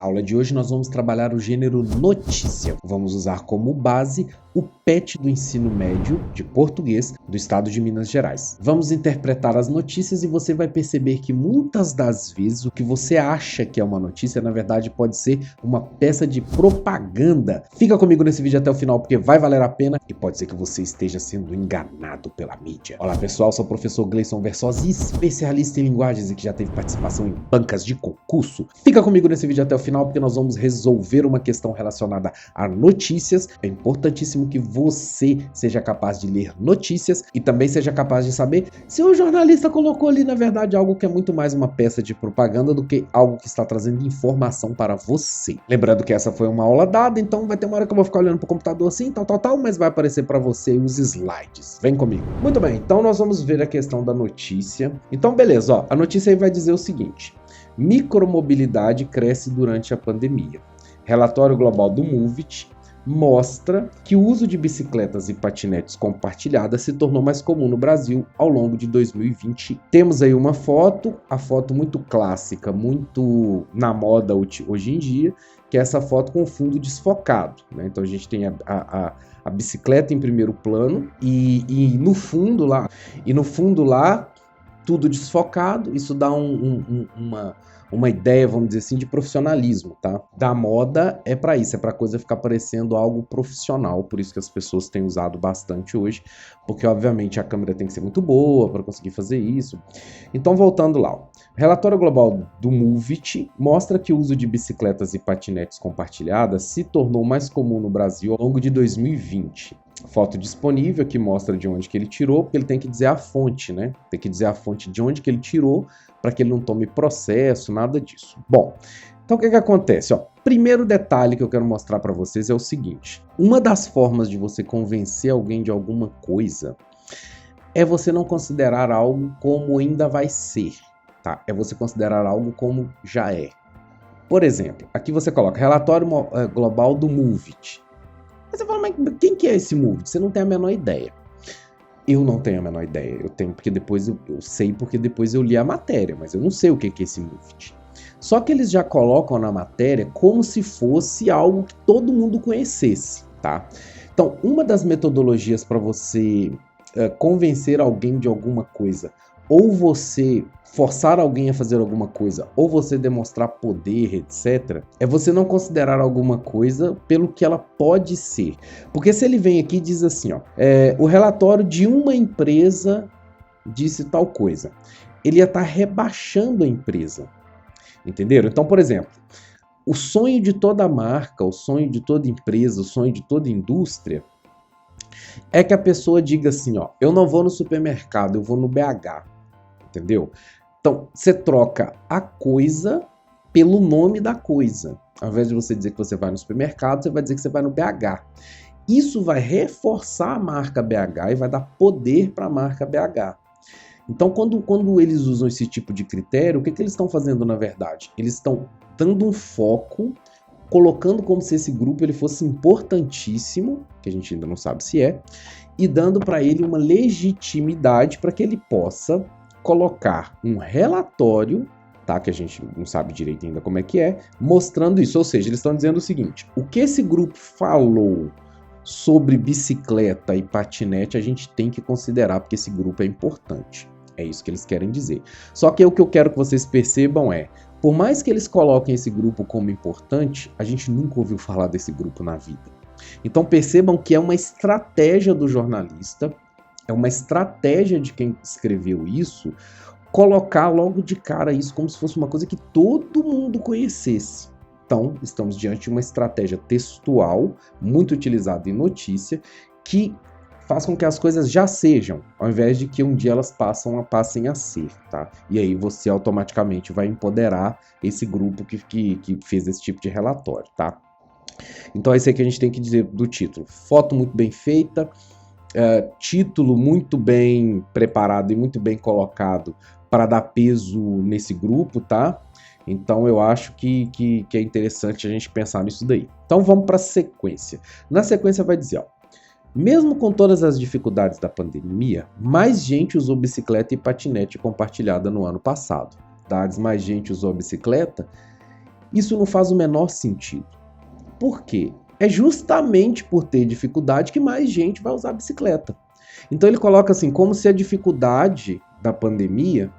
Na aula de hoje nós vamos trabalhar o gênero notícia. Vamos usar como base o PET do ensino médio de português do estado de Minas Gerais. Vamos interpretar as notícias e você vai perceber que muitas das vezes o que você acha que é uma notícia, na verdade pode ser uma peça de propaganda. Fica comigo nesse vídeo até o final porque vai valer a pena e pode ser que você esteja sendo enganado pela mídia. Olá pessoal, sou o professor Gleison Versosa, especialista em linguagens e que já teve participação em bancas de concurso. Fica comigo nesse vídeo até o final porque nós vamos resolver uma questão relacionada a notícias. É importantíssimo que você seja capaz de ler notícias e também seja capaz de saber se o jornalista colocou ali, na verdade, algo que é muito mais uma peça de propaganda do que algo que está trazendo informação para você. Lembrando que essa foi uma aula dada, então vai ter uma hora que eu vou ficar olhando para o computador assim, tal, mas vai aparecer para você os slides. Vem comigo. Muito bem, então nós vamos ver a questão da notícia. Então, beleza, ó, a notícia aí vai dizer o seguinte: micromobilidade cresce durante a pandemia. Relatório global do MOVEit mostra que o uso de bicicletas e patinetes compartilhadas se tornou mais comum no Brasil ao longo de 2020. Temos aí uma foto, a foto muito clássica, muito na moda hoje em dia, que é essa foto com o fundo desfocado, né? Então a gente tem a bicicleta em primeiro plano e no fundo lá tudo desfocado. Isso dá uma ideia, vamos dizer assim, de profissionalismo, tá? Da moda é para isso, é para coisa ficar parecendo algo profissional, por isso que as pessoas têm usado bastante hoje, porque obviamente a câmera tem que ser muito boa para conseguir fazer isso. Então, voltando lá, o relatório global do MOVEit mostra que o uso de bicicletas e patinetes compartilhadas se tornou mais comum no Brasil ao longo de 2020. Foto disponível que mostra de onde que ele tirou, porque ele tem que dizer a fonte, né? Tem que dizer a fonte de onde que ele tirou, para que ele não tome processo, nada disso. Bom, então o que acontece? Ó, primeiro detalhe que eu quero mostrar para vocês é o seguinte: uma das formas de você convencer alguém de alguma coisa é você não considerar algo como ainda vai ser, tá? É você considerar algo como já é. Por exemplo, aqui você coloca relatório global do MOVEit. Aí você fala, mas quem que é esse MOVEit? Você não tem a menor ideia. Eu não tenho a menor ideia. Eu tenho porque depois eu sei porque depois eu li a matéria, mas eu não sei o que é esse MOVEit. Só que eles já colocam na matéria como se fosse algo que todo mundo conhecesse, tá? Então, uma das metodologias para você convencer alguém de alguma coisa, ou você forçar alguém a fazer alguma coisa, ou você demonstrar poder, etc., é você não considerar alguma coisa pelo que ela pode ser. Porque se ele vem aqui e diz assim, ó, o relatório de uma empresa disse tal coisa, ele ia estar rebaixando a empresa, entenderam? Então, por exemplo, o sonho de toda marca, o sonho de toda empresa, o sonho de toda indústria é que a pessoa diga assim, ó, eu não vou no supermercado, eu vou no BH, entendeu? Então, você troca a coisa pelo nome da coisa. Ao invés de você dizer que você vai no supermercado, você vai dizer que você vai no BH. Isso vai reforçar a marca BH e vai dar poder para a marca BH. Então, quando eles usam esse tipo de critério, o que eles estão fazendo na verdade? Eles estão dando um foco, colocando como se esse grupo ele fosse importantíssimo, que a gente ainda não sabe se é, e dando para ele uma legitimidade para que ele possa colocar um relatório, tá, que a gente não sabe direito ainda como é que é, mostrando isso. Ou seja, eles estão dizendo o seguinte: o que esse grupo falou sobre bicicleta e patinete a gente tem que considerar porque esse grupo é importante. É isso que eles querem dizer. Só que o que eu quero que vocês percebam é, por mais que eles coloquem esse grupo como importante, a gente nunca ouviu falar desse grupo na vida. Então percebam que é uma estratégia do jornalista, é uma estratégia de quem escreveu isso, colocar logo de cara isso como se fosse uma coisa que todo mundo conhecesse. Então, estamos diante de uma estratégia textual, muito utilizada em notícia, que faz com que as coisas já sejam, ao invés de que um dia elas passem a ser, tá? E aí você automaticamente vai empoderar esse grupo que fez esse tipo de relatório, tá? Então é isso aí que a gente tem que dizer do título. Foto muito bem feita, título muito bem preparado e muito bem colocado para dar peso nesse grupo, tá? Então eu acho que é interessante a gente pensar nisso daí. Então vamos para a sequência. Na sequência vai dizer, ó, mesmo com todas as dificuldades da pandemia, mais gente usou bicicleta e patinete compartilhada no ano passado. Mais gente usou a bicicleta Isso não faz o menor sentido. Por quê? É justamente por ter dificuldade que mais gente vai usar a bicicleta. Então ele coloca assim, como se a dificuldade da pandemia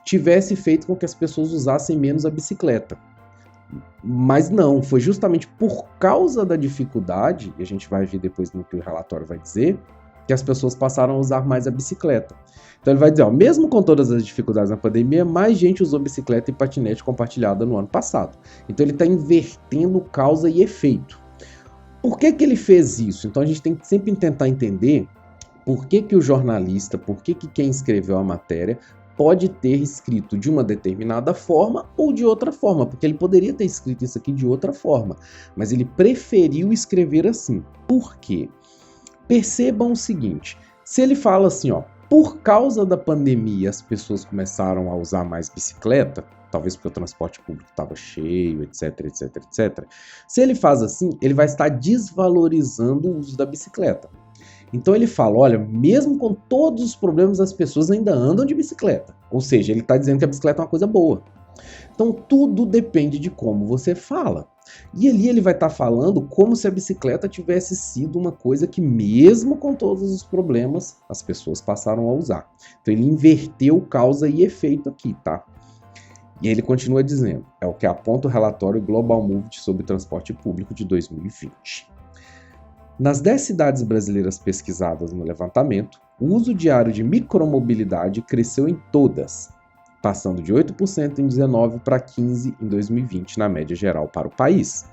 tivesse feito com que as pessoas usassem menos a bicicleta. Mas não, foi justamente por causa da dificuldade, e a gente vai ver depois no que o relatório vai dizer, que as pessoas passaram a usar mais a bicicleta. Então ele vai dizer, ó, mesmo com todas as dificuldades na pandemia, mais gente usou bicicleta e patinete compartilhada no ano passado. Então ele está invertendo causa e efeito. Por que ele fez isso? Então a gente tem que sempre tentar entender por que o jornalista, por que quem escreveu a matéria pode ter escrito de uma determinada forma ou de outra forma, porque ele poderia ter escrito isso aqui de outra forma, mas ele preferiu escrever assim. Por quê? Percebam o seguinte, se ele fala assim, ó, por causa da pandemia as pessoas começaram a usar mais bicicleta, talvez porque o transporte público estava cheio, etc, etc, etc. Se ele faz assim, ele vai estar desvalorizando o uso da bicicleta. Então ele fala, olha, mesmo com todos os problemas, as pessoas ainda andam de bicicleta. Ou seja, ele está dizendo que a bicicleta é uma coisa boa. Então tudo depende de como você fala. E ali ele vai estar falando como se a bicicleta tivesse sido uma coisa que mesmo com todos os problemas, as pessoas passaram a usar. Então ele inverteu causa e efeito aqui, tá? E ele continua dizendo, é o que aponta o relatório Global Movement sobre transporte público de 2020. Nas 10 cidades brasileiras pesquisadas no levantamento, o uso diário de micromobilidade cresceu em todas, passando de 8% em 19 para 15% em 2020 na média geral para o país.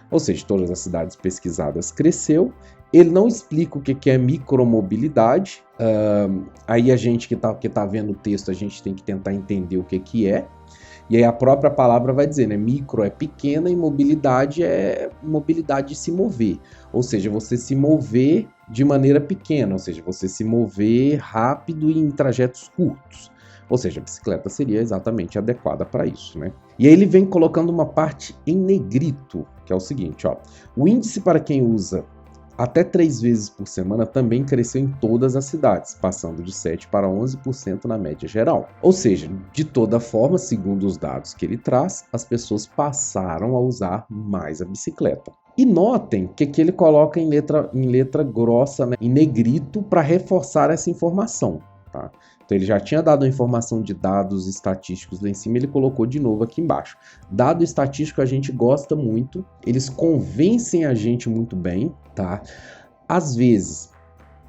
Ou seja, todas as cidades pesquisadas cresceu. Ele não explica o que é micromobilidade. Aí a gente que tá vendo o texto, a gente tem que tentar entender o que é. E aí a própria palavra vai dizer, né? Micro é pequena e mobilidade é mobilidade de se mover. Ou seja, você se mover de maneira pequena, ou seja, você se mover rápido e em trajetos curtos. Ou seja, a bicicleta seria exatamente adequada para isso, né? E aí ele vem colocando uma parte em negrito, que é o seguinte, ó. O índice para quem usa até 3 vezes por semana também cresceu em todas as cidades, passando de 7% para 11% na média geral. Ou seja, de toda forma, segundo os dados que ele traz, as pessoas passaram a usar mais a bicicleta. E notem que aqui ele coloca em letra grossa, né, em negrito, para reforçar essa informação. Tá? Então ele já tinha dado a informação de dados estatísticos lá em cima, ele colocou de novo aqui embaixo. Dado estatístico a gente gosta muito, eles convencem a gente muito bem, tá? Às vezes,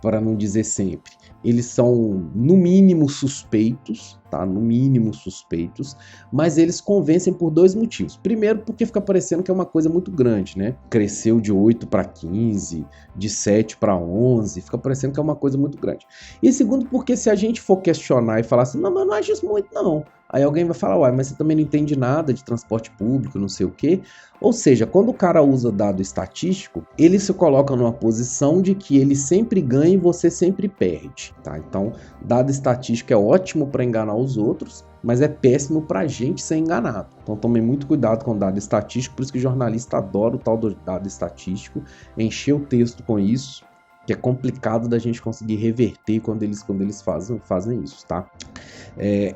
para não dizer sempre, eles são no mínimo suspeitos, tá? No mínimo suspeitos, mas eles convencem por 2 motivos. Primeiro, porque fica parecendo que é uma coisa muito grande, né? Cresceu de 8 para 15, de 7 para 11, fica parecendo que é uma coisa muito grande. E segundo, porque se a gente for questionar e falar assim, não, mas não acho isso muito não. Aí alguém vai falar, uai, mas você também não entende nada de transporte público, não sei o quê. Ou seja, quando o cara usa dado estatístico, ele se coloca numa posição de que ele sempre ganha e você sempre perde, tá? Então, dado estatístico é ótimo para enganar os outros, mas é péssimo para a gente ser enganado. Então, tomem muito cuidado com dado estatístico, por isso que o jornalista adora o tal do dado estatístico, encher o texto com isso, que é complicado da gente conseguir reverter quando eles fazem isso, tá?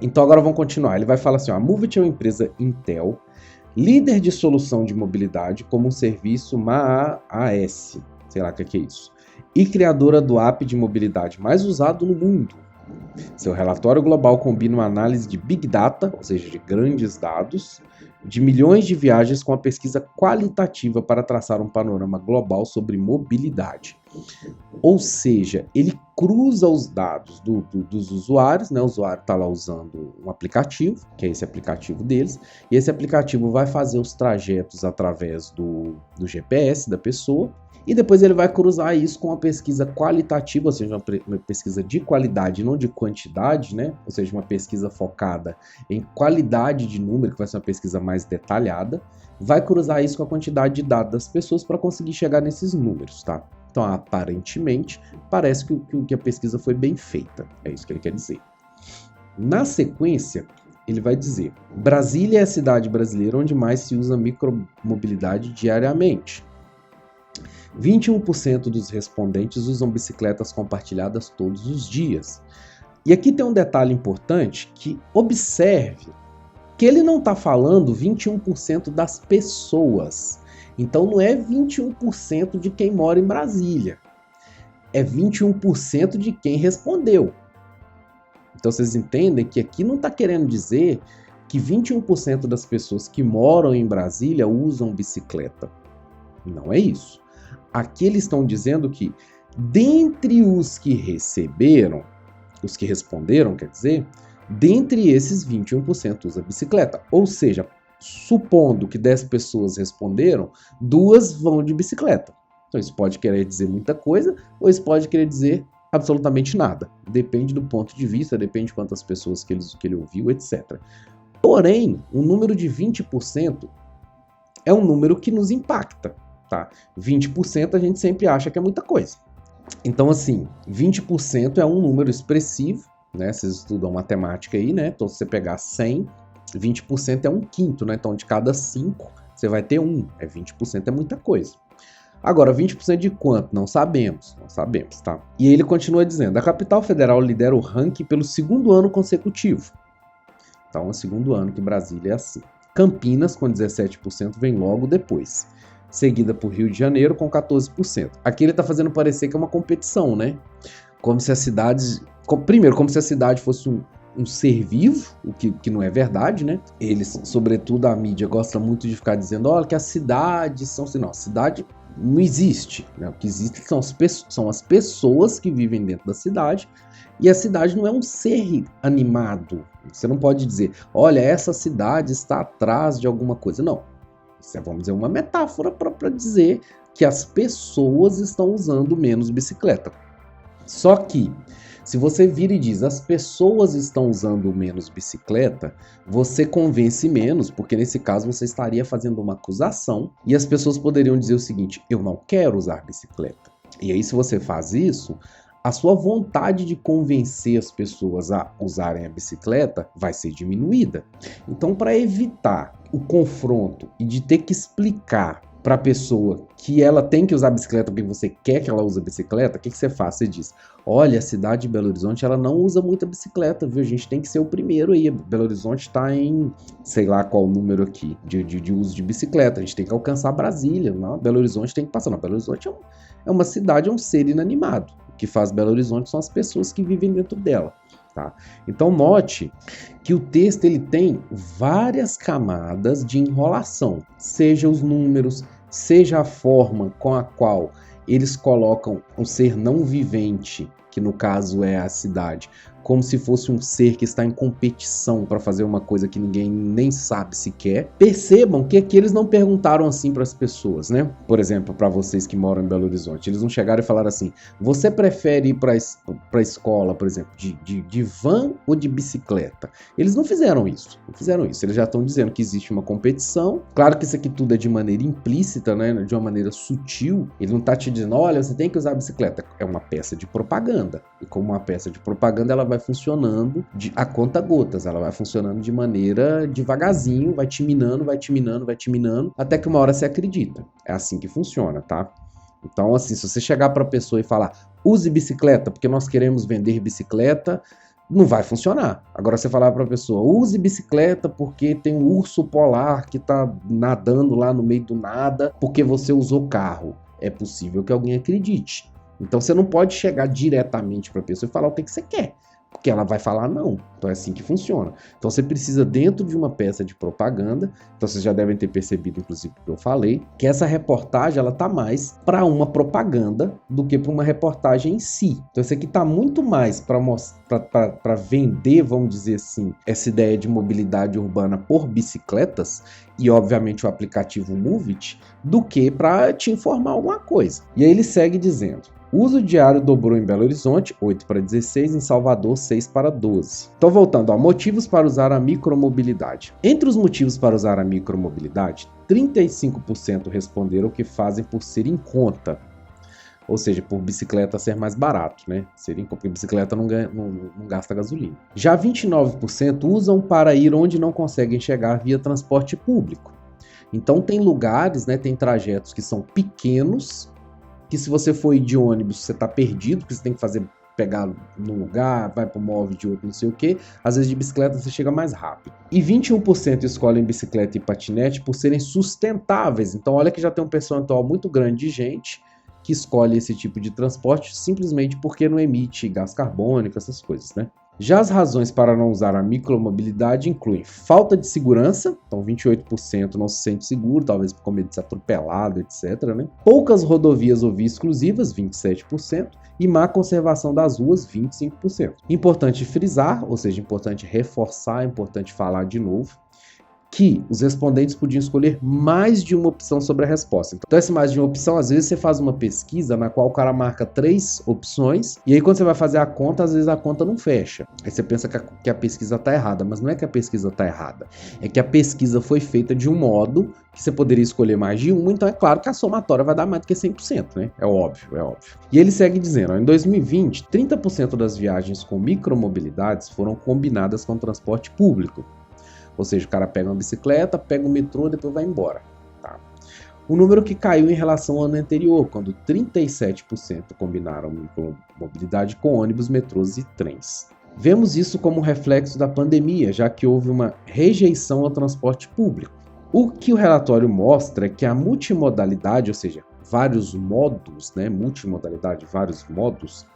Então agora vamos continuar. Ele vai falar assim, ó, a Movit é uma empresa Intel, líder de solução de mobilidade como um serviço MaaS, sei lá o que é isso, e criadora do app de mobilidade mais usado no mundo. Seu relatório global combina uma análise de Big Data, ou seja, de grandes dados, de milhões de viagens com a pesquisa qualitativa para traçar um panorama global sobre mobilidade. Ou seja, ele cruza os dados dos usuários, né? O usuário está lá usando um aplicativo, que é esse aplicativo deles, e esse aplicativo vai fazer os trajetos através do GPS da pessoa, e depois ele vai cruzar isso com uma pesquisa qualitativa, ou seja, uma pesquisa de qualidade, não de quantidade, né? Ou seja, uma pesquisa focada em qualidade de número, que vai ser uma pesquisa mais detalhada, vai cruzar isso com a quantidade de dados das pessoas para conseguir chegar nesses números, tá? Então, aparentemente, parece que a pesquisa foi bem feita, é isso que ele quer dizer. Na sequência, ele vai dizer, Brasília é a cidade brasileira onde mais se usa micromobilidade diariamente. 21% dos respondentes usam bicicletas compartilhadas todos os dias. E aqui tem um detalhe importante que observe que ele não está falando 21% das pessoas. Então não é 21% de quem mora em Brasília. É 21% de quem respondeu. Então vocês entendem que aqui não está querendo dizer que 21% das pessoas que moram em Brasília usam bicicleta. Não é isso. Aqui eles estão dizendo que, dentre os que receberam, os que responderam, quer dizer, dentre esses 21% usa bicicleta. Ou seja, supondo que 10 pessoas responderam, 2 vão de bicicleta. Então isso pode querer dizer muita coisa, ou isso pode querer dizer absolutamente nada. Depende do ponto de vista, depende de quantas pessoas que ele ouviu, etc. Porém, o número de 20% é um número que nos impacta, tá? 20% a gente sempre acha que é muita coisa. Então, assim, 20% é um número expressivo, né? Vocês estudam matemática aí, né? Então, se você pegar 100, 20% é 1/5, né? Então, de cada 5, você vai ter 1. 20% é muita coisa. Agora, 20% de quanto? Não sabemos, tá? E ele continua dizendo, a capital federal lidera o ranking pelo 2º ano consecutivo. Então, é o 2º ano que Brasília é assim. Campinas, com 17%, vem logo depois. Seguida por Rio de Janeiro, com 14%. Aqui ele está fazendo parecer que é uma competição, né? Como se as cidades... Primeiro, como se a cidade fosse um ser vivo, o que não é verdade, né? Eles, sobretudo a mídia, gosta muito de ficar dizendo, olha, que as cidades são... Não, cidade não existe, né? O que existe são as pessoas que vivem dentro da cidade, e a cidade não é um ser animado. Você não pode dizer, olha, essa cidade está atrás de alguma coisa. Não. Isso é, vamos dizer, uma metáfora para dizer que as pessoas estão usando menos bicicleta. Só que, se você vira e diz, as pessoas estão usando menos bicicleta, você convence menos, porque nesse caso você estaria fazendo uma acusação, e as pessoas poderiam dizer o seguinte, eu não quero usar bicicleta. E aí, se você faz isso, a sua vontade de convencer as pessoas a usarem a bicicleta vai ser diminuída. Então, para evitar o confronto e de ter que explicar para a pessoa que ela tem que usar bicicleta porque você quer que ela use bicicleta, o que você faz? Você diz, olha, a cidade de Belo Horizonte ela não usa muita bicicleta, viu? A gente tem que ser o primeiro aí. Belo Horizonte está em, sei lá qual número aqui, de uso de bicicleta. A gente tem que alcançar Brasília. Não? Belo Horizonte tem que passar. Não, Belo Horizonte é uma cidade, é um ser inanimado. O que faz Belo Horizonte são as pessoas que vivem dentro dela. Tá? Então note que o texto ele tem várias camadas de enrolação, seja os números, seja a forma com a qual eles colocam um ser não vivente, que no caso é a cidade, como se fosse um ser que está em competição para fazer uma coisa que ninguém nem sabe se quer. Percebam que aqui eles não perguntaram assim para as pessoas, né? Por exemplo, para vocês que moram em Belo Horizonte, eles não chegaram e falaram assim, você prefere ir para a escola, por exemplo, de van ou de bicicleta? Eles não fizeram isso, eles já estão dizendo que existe uma competição. Claro que isso aqui tudo é de maneira implícita, né? De uma maneira sutil. Ele não está te dizendo, olha, você tem que usar a bicicleta. É uma peça de propaganda. E como uma peça de propaganda, ela vai funcionando a conta gotas, ela vai funcionando de maneira devagarzinho, vai te minando, até que uma hora você acredita. É assim que funciona, tá? Então, assim, se você chegar para a pessoa e falar, use bicicleta, porque nós queremos vender bicicleta, não vai funcionar. Agora, você falar para a pessoa, use bicicleta porque tem um urso polar que está nadando lá no meio do nada, porque você usou carro. É possível que alguém acredite. Então você não pode chegar diretamente para a pessoa e falar o que você quer, porque ela vai falar não. Então é assim que funciona. Então você precisa, dentro de uma peça de propaganda, então vocês já devem ter percebido, inclusive, que eu falei, que essa reportagem ela tá mais para uma propaganda do que para uma reportagem em si. Então isso aqui tá muito mais para vender, vamos dizer assim, essa ideia de mobilidade urbana por bicicletas e, obviamente, o aplicativo Movit, do que para te informar alguma coisa. E aí ele segue dizendo, o uso diário dobrou em Belo Horizonte, 8 para 16, em Salvador, 6 para 12. Então, voltando a motivos para usar a micromobilidade. Entre os motivos para usar a micromobilidade, 35% responderam que fazem por ser em conta. Ou seja, por bicicleta ser mais barato, né? Porque bicicleta não gasta gasolina. Já 29% usam para ir onde não conseguem chegar via transporte público. Então, tem lugares, né, tem trajetos que são pequenos, que se você for ir de ônibus, você está perdido, porque você tem que fazer pegar num lugar, vai para o móvel de outro, não sei o que. Às vezes de bicicleta você chega mais rápido. E 21% escolhem bicicleta e patinete por serem sustentáveis. Então olha que já tem um percentual muito grande de gente que escolhe esse tipo de transporte simplesmente porque não emite gás carbônico, essas coisas, né? Já as razões para não usar a micromobilidade incluem falta de segurança, então 28% não se sente seguro, talvez por medo de ser atropelado, etc., né? Poucas rodovias ou vias exclusivas, 27%, e má conservação das ruas, 25%. Importante frisar, ou seja, importante reforçar, importante falar de novo, que os respondentes podiam escolher mais de uma opção sobre a resposta. Então, esse mais de uma opção, às vezes você faz uma pesquisa na qual o cara marca 3 opções, e aí quando você vai fazer a conta, às vezes a conta não fecha. Aí você pensa que a pesquisa está errada, mas não é que a pesquisa está errada, é que a pesquisa foi feita de um modo que você poderia escolher mais de uma, então é claro que a somatória vai dar mais do que 100%, né? É óbvio, é óbvio. E ele segue dizendo, ó, em 2020, 30% das viagens com micromobilidades foram combinadas com transporte público. Ou seja, o cara pega uma bicicleta, pega o metrô, depois vai embora. Tá? O número que caiu em relação ao ano anterior, quando 37% combinaram micromobilidade com ônibus, metrôs e trens. Vemos isso como reflexo da pandemia, já que houve uma rejeição ao transporte público. O que o relatório mostra é que a multimodalidade, ou seja, vários modos, né, multimodalidade, vários modos,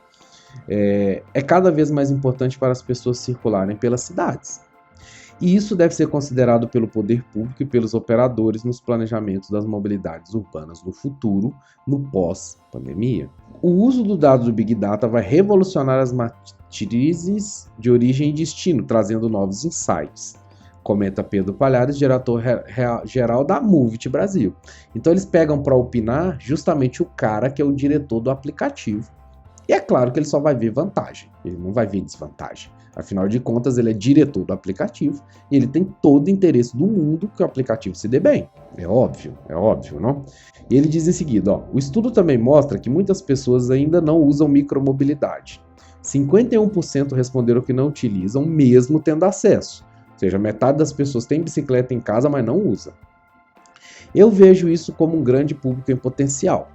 é cada vez mais importante para as pessoas circularem pelas cidades. E isso deve ser considerado pelo poder público e pelos operadores nos planejamentos das mobilidades urbanas no futuro, no pós-pandemia. O uso do dado do Big Data vai revolucionar as matrizes de origem e destino, trazendo novos insights, comenta Pedro Palhares, diretor-geral da Movit Brasil. Então eles pegam para opinar justamente o cara que é o diretor do aplicativo. E é claro que ele só vai ver vantagem, ele não vai ver desvantagem. Afinal de contas, ele é diretor do aplicativo e ele tem todo o interesse do mundo que o aplicativo se dê bem. É óbvio, não? E ele diz em seguida, ó, o estudo também mostra que muitas pessoas ainda não usam micromobilidade. 51% responderam que não utilizam, mesmo tendo acesso. Ou seja, metade das pessoas tem bicicleta em casa, mas não usa. Eu vejo isso como um grande público em potencial.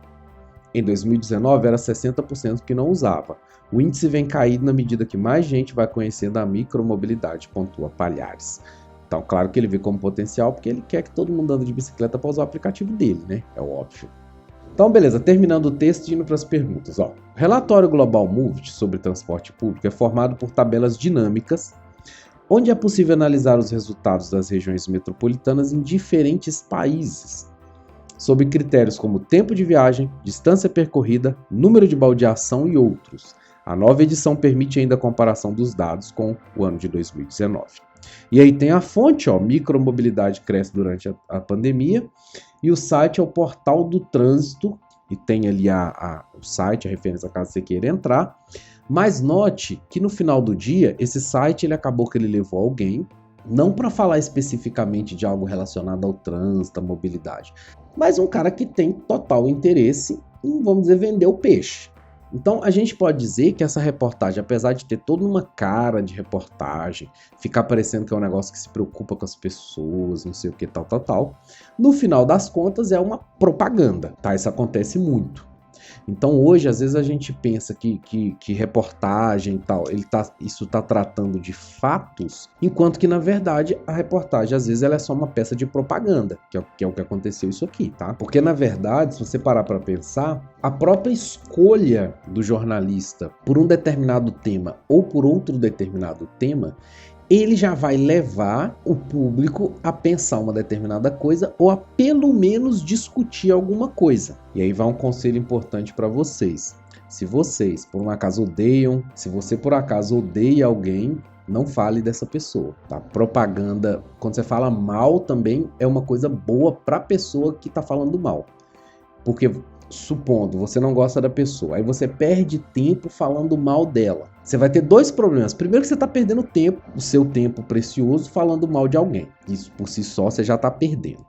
Em 2019, era 60% que não usava. O índice vem caindo na medida que mais gente vai conhecendo a micromobilidade, pontua Palhares. Então, claro que ele vê como potencial, porque ele quer que todo mundo ande de bicicleta para usar o aplicativo dele, né? É óbvio. Então, beleza, terminando o texto e indo para as perguntas. Ó. O relatório Global Movit sobre transporte público é formado por tabelas dinâmicas, onde é possível analisar os resultados das regiões metropolitanas em diferentes países, sob critérios como tempo de viagem, distância percorrida, número de baldeação e outros. A nova edição permite ainda a comparação dos dados com o ano de 2019. E aí tem a fonte, ó, micromobilidade cresce durante a pandemia, e o site é o Portal do Trânsito, e tem ali o site, a referência caso você queira entrar. Mas note que no final do dia, esse site ele acabou que ele levou alguém, não para falar especificamente de algo relacionado ao trânsito, à mobilidade, mas um cara que tem total interesse em, vamos dizer, vender o peixe. Então a gente pode dizer que essa reportagem, apesar de ter toda uma cara de reportagem, ficar parecendo que é um negócio que se preocupa com as pessoas, não sei o que, tal, no final das contas é uma propaganda, tá? Isso acontece muito. Então hoje, às vezes a gente pensa que reportagem e tal, isso está tratando de fatos, enquanto que na verdade a reportagem às vezes ela é só uma peça de propaganda, que é o que aconteceu isso aqui, tá? Porque na verdade, se você parar para pensar, a própria escolha do jornalista por um determinado tema ou por outro determinado tema, ele já vai levar o público a pensar uma determinada coisa ou a pelo menos discutir alguma coisa. E aí vai um conselho importante para vocês. Se vocês, por um acaso, odeiam, se você por acaso odeia alguém, não fale dessa pessoa, tá? Propaganda, quando você fala mal também, é uma coisa boa para a pessoa que está falando mal. Porque, supondo, você não gosta da pessoa, aí você perde tempo falando mal dela. Você vai ter dois problemas. Primeiro que você está perdendo tempo, o seu tempo precioso, falando mal de alguém. Isso por si só você já está perdendo.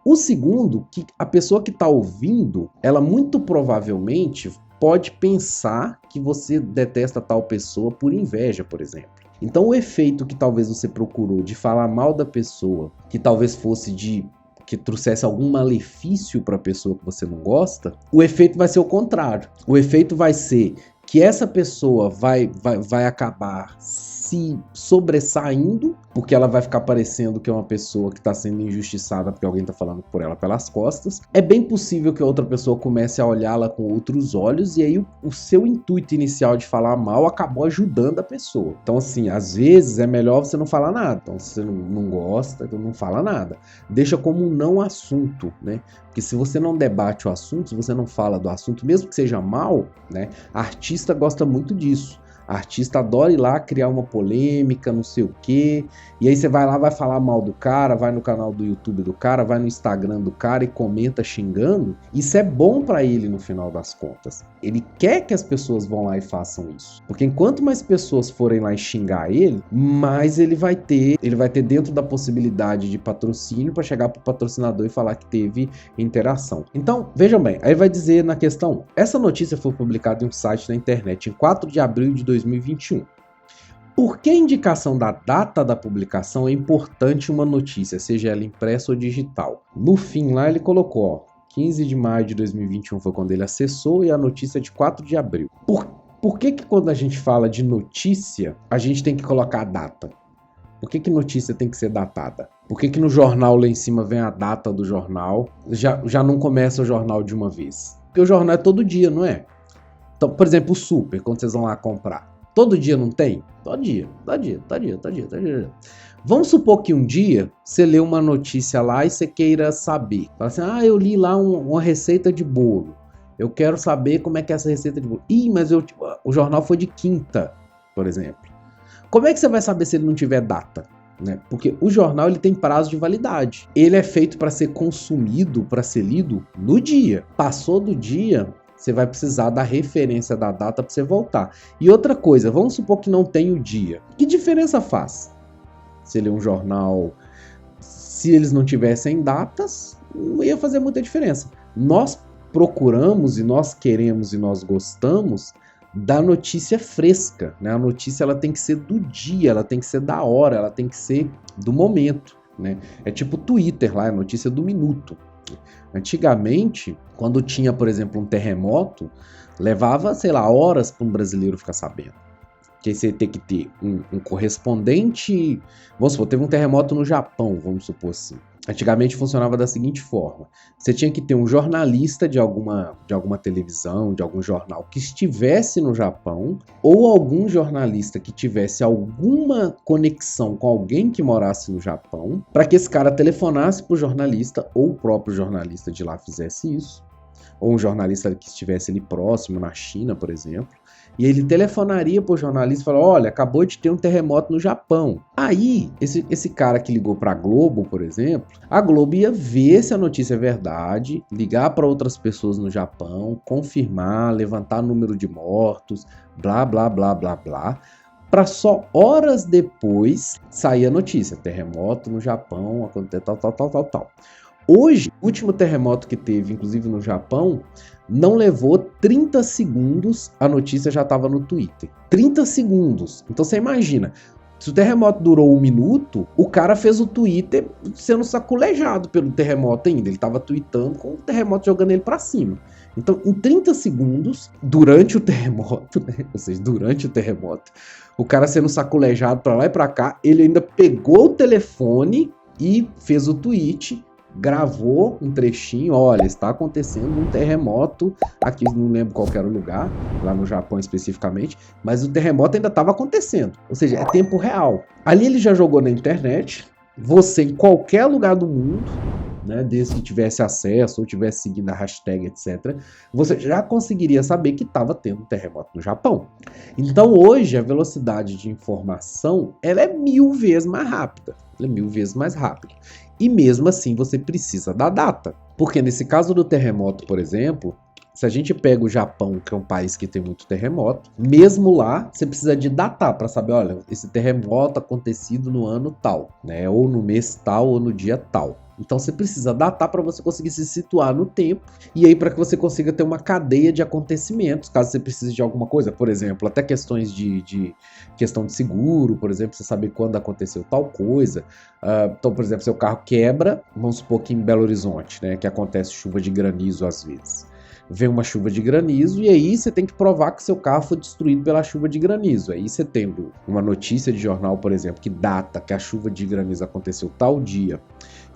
O segundo, que a pessoa que está ouvindo, ela muito provavelmente pode pensar que você detesta tal pessoa por inveja, por exemplo. Então o efeito que talvez você procurou de falar mal da pessoa, que talvez fosse que trouxesse algum malefício para a pessoa que você não gosta, o efeito vai ser o contrário. O efeito vai ser que essa pessoa vai acabar se sobressaindo, porque ela vai ficar parecendo que é uma pessoa que está sendo injustiçada porque alguém está falando por ela pelas costas. É bem possível que a outra pessoa comece a olhá-la com outros olhos, e aí o seu intuito inicial de falar mal acabou ajudando a pessoa. Então, assim, às vezes é melhor você não falar nada. Então, se você não gosta, então não fala nada. Deixa como um não assunto, né? Porque se você não debate o assunto, se você não fala do assunto, mesmo que seja mal, né? A artista gosta muito disso. A artista adora ir lá criar uma polêmica, não sei o quê. E aí você vai lá, vai falar mal do cara, vai no canal do YouTube do cara, vai no Instagram do cara e comenta xingando. Isso é bom pra ele no final das contas. Ele quer que as pessoas vão lá e façam isso. Porque enquanto mais pessoas forem lá e xingar ele, mais ele vai ter dentro da possibilidade de patrocínio para chegar pro patrocinador e falar que teve interação. Então, vejam bem, aí vai dizer na questão, essa notícia foi publicada em um site na internet em 4 de abril de 2021. Por que a indicação da data da publicação é importante em uma notícia, seja ela impressa ou digital? No fim lá ele colocou, ó, 15 de maio de 2021 foi quando ele acessou e a notícia é de 4 de abril. Por que quando a gente fala de notícia, a gente tem que colocar a data? Por que notícia tem que ser datada? Por que no jornal lá em cima vem a data do jornal? Já não começa o jornal de uma vez? Porque o jornal é todo dia, não é? Então, por exemplo, o super, quando vocês vão lá comprar. Todo dia não tem? Todo dia. Vamos supor que um dia você lê uma notícia lá e você queira saber. Fala assim, eu li lá uma receita de bolo. Eu quero saber como é que é essa receita de bolo. Mas o jornal foi de quinta, por exemplo. Como é que você vai saber se ele não tiver data? Né? Porque o jornal ele tem prazo de validade. Ele é feito para ser consumido, para ser lido no dia. Passou do dia, você vai precisar da referência da data para você voltar. E outra coisa, vamos supor que não tem o dia. Que diferença faz? Se ele é um jornal, se eles não tivessem datas, não ia fazer muita diferença. Nós procuramos e nós queremos e nós gostamos da notícia fresca, né? A notícia ela tem que ser do dia, ela tem que ser da hora, ela tem que ser do momento, né? É tipo o Twitter lá, a notícia do minuto. Antigamente, quando tinha, por exemplo, um terremoto, levava, sei lá, horas para um brasileiro ficar sabendo. Que aí você tem que ter um correspondente. Vamos supor, teve um terremoto no Japão, vamos supor assim. Antigamente funcionava da seguinte forma: você tinha que ter um jornalista de alguma televisão, de algum jornal que estivesse no Japão, ou algum jornalista que tivesse alguma conexão com alguém que morasse no Japão, para que esse cara telefonasse para o jornalista, ou o próprio jornalista de lá fizesse isso, ou um jornalista que estivesse ali próximo, na China, por exemplo. E ele telefonaria pro jornalista e falou: olha, acabou de ter um terremoto no Japão. Aí, esse cara que ligou pra Globo, por exemplo, a Globo ia ver se a notícia é verdade, ligar para outras pessoas no Japão, confirmar, levantar número de mortos, blá, blá, blá, blá, blá, para só horas depois sair a notícia: terremoto no Japão, aconteceu tal. Hoje, o último terremoto que teve, inclusive no Japão, não levou 30 segundos, a notícia já estava no Twitter. 30 segundos. Então você imagina, se o terremoto durou 1 minuto, o cara fez o Twitter sendo saculejado pelo terremoto ainda. Ele estava tweetando com o terremoto jogando ele para cima. Então, em 30 segundos, durante o terremoto, né? Ou seja, durante o terremoto, o cara sendo saculejado para lá e para cá, ele ainda pegou o telefone e fez o tweet, gravou um trechinho: olha, está acontecendo um terremoto aqui, não lembro qual era o lugar, lá no Japão especificamente, mas o terremoto ainda estava acontecendo, ou seja, é tempo real. Ali ele já jogou na internet, você em qualquer lugar do mundo, né, desde que tivesse acesso ou tivesse seguido a hashtag, etc., você já conseguiria saber que estava tendo um terremoto no Japão. Então hoje a velocidade de informação ela é 1000 vezes mais rápida. Ela é 1000 vezes mais rápida. E mesmo assim você precisa da data. Porque nesse caso do terremoto, por exemplo, se a gente pega o Japão, que é um país que tem muito terremoto, mesmo lá você precisa de datar para saber, olha, esse terremoto acontecido no ano tal, né? Ou no mês tal, ou no dia tal. Então você precisa datar para você conseguir se situar no tempo, e aí para que você consiga ter uma cadeia de acontecimentos, caso você precise de alguma coisa, por exemplo, até questões de questão de seguro, por exemplo, você saber quando aconteceu tal coisa. Então, por exemplo, seu carro quebra, vamos supor que em Belo Horizonte, né, que acontece chuva de granizo às vezes. vem uma chuva de granizo e aí você tem que provar que seu carro foi destruído pela chuva de granizo. Aí você tendo uma notícia de jornal, por exemplo, que data que a chuva de granizo aconteceu tal dia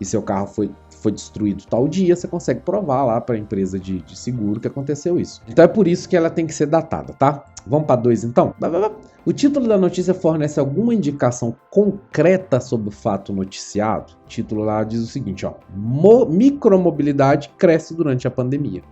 e seu carro foi destruído tal dia, você consegue provar lá para a empresa de seguro que aconteceu isso. Então é por isso que ela tem que ser datada, tá? Vamos para 2 então? O título da notícia fornece alguma indicação concreta sobre o fato noticiado? O título lá diz o seguinte, ó: micromobilidade cresce durante a pandemia.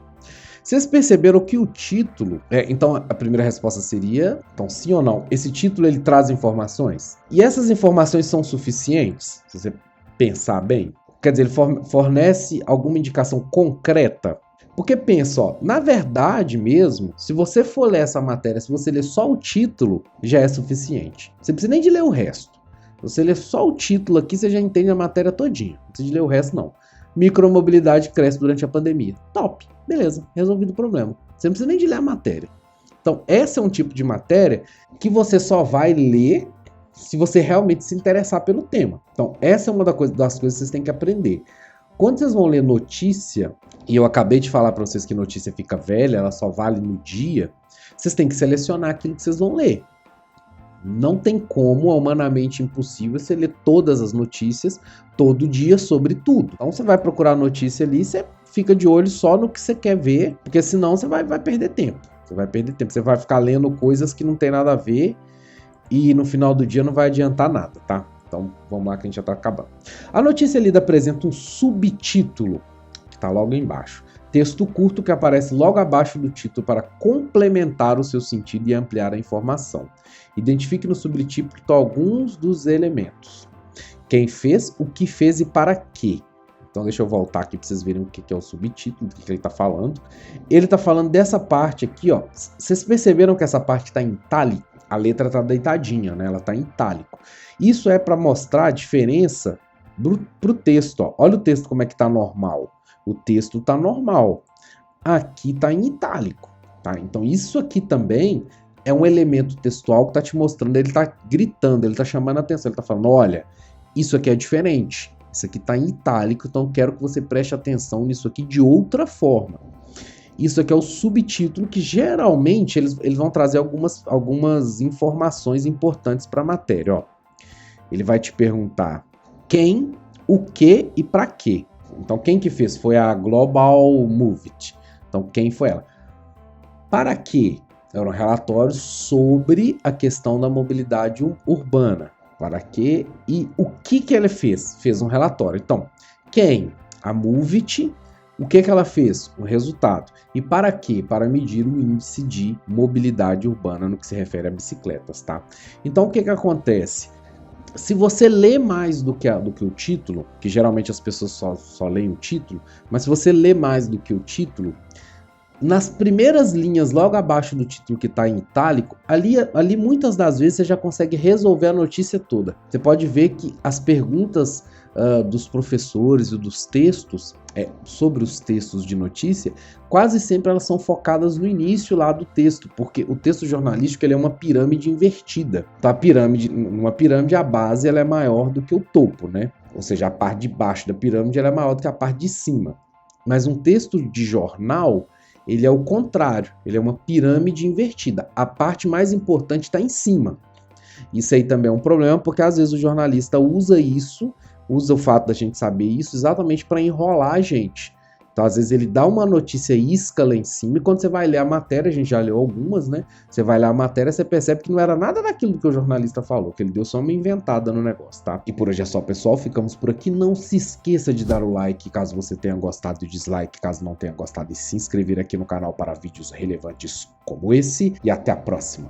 Vocês perceberam que o título... então a primeira resposta seria, então sim ou não, esse título ele traz informações? E essas informações são suficientes? Se você pensar bem, quer dizer, ele fornece alguma indicação concreta? Porque pensa, ó, na verdade mesmo, se você for ler essa matéria, se você ler só o título, já é suficiente. Você não precisa nem de ler o resto. Se você ler só o título aqui, você já entende a matéria todinha. Não precisa de ler o resto, não. Micromobilidade cresce durante a pandemia. Top, beleza, resolvido o problema. Você não precisa nem de ler a matéria. Então, esse é um tipo de matéria que você só vai ler se você realmente se interessar pelo tema. Então, essa é uma das coisas que vocês têm que aprender. Quando vocês vão ler notícia, e eu acabei de falar para vocês que notícia fica velha, ela só vale no dia, vocês têm que selecionar aquilo que vocês vão ler. Não tem como, é humanamente impossível você ler todas as notícias todo dia sobre tudo. Então você vai procurar a notícia ali e você fica de olho só no que você quer ver, porque senão você vai perder tempo. Você vai perder tempo, você vai ficar lendo coisas que não tem nada a ver e no final do dia não vai adiantar nada, tá? Então vamos lá que a gente já tá acabando. A notícia lida apresenta um subtítulo, que está logo embaixo. Texto curto que aparece logo abaixo do título para complementar o seu sentido e ampliar a informação. Identifique no subtítulo alguns dos elementos. Quem fez, o que fez e para quê. Então deixa eu voltar aqui para vocês verem o que é o subtítulo, do que ele está falando. Ele está falando dessa parte aqui, ó. Vocês perceberam que essa parte está em itálico? A letra está deitadinha, né? Ela está em itálico. Isso é para mostrar a diferença para o texto. Ó. Olha o texto como é que está normal. O texto está normal. Aqui está em itálico. Tá? Então isso aqui também é um elemento textual que está te mostrando. Ele está gritando, ele está chamando a atenção. Ele está falando, olha, isso aqui é diferente. Isso aqui está em itálico, então eu quero que você preste atenção nisso aqui de outra forma. Isso aqui é o subtítulo que geralmente eles vão trazer algumas informações importantes para a matéria. Ó. Ele vai te perguntar quem, o que e para quê. Então quem que fez? Foi a Global Movit. Então quem foi ela? Para quê? Era um relatório sobre a questão da mobilidade urbana. Para quê? E o que ela fez? Fez um relatório. Então, quem? A Movit. O que ela fez? O resultado. E para quê? Para medir o índice de mobilidade urbana no que se refere a bicicletas, tá? Então, o que acontece? Se você lê mais do que o título, que geralmente as pessoas só leem o título, mas se você lê mais do que o título, nas primeiras linhas, logo abaixo do título que está em itálico, ali muitas das vezes você já consegue resolver a notícia toda. Você pode ver que as perguntas dos professores e dos textos, sobre os textos de notícia, quase sempre elas são focadas no início lá do texto, porque o texto jornalístico ele é uma pirâmide invertida. Então, numa pirâmide, a base ela é maior do que o topo, né? Ou seja, a parte de baixo da pirâmide ela é maior do que a parte de cima. Mas um texto de jornal, ele é o contrário, ele é uma pirâmide invertida. A parte mais importante está em cima. Isso aí também é um problema, porque às vezes o jornalista usa o fato da gente saber isso exatamente para enrolar a gente. Então, às vezes, ele dá uma notícia isca lá em cima, e quando você vai ler a matéria, a gente já leu algumas, né? Você vai ler a matéria, você percebe que não era nada daquilo que o jornalista falou, que ele deu só uma inventada no negócio, tá? E por hoje é só, pessoal. Ficamos por aqui. Não se esqueça de dar o like caso você tenha gostado, e dislike caso não tenha gostado, e se inscrever aqui no canal para vídeos relevantes como esse. E até a próxima.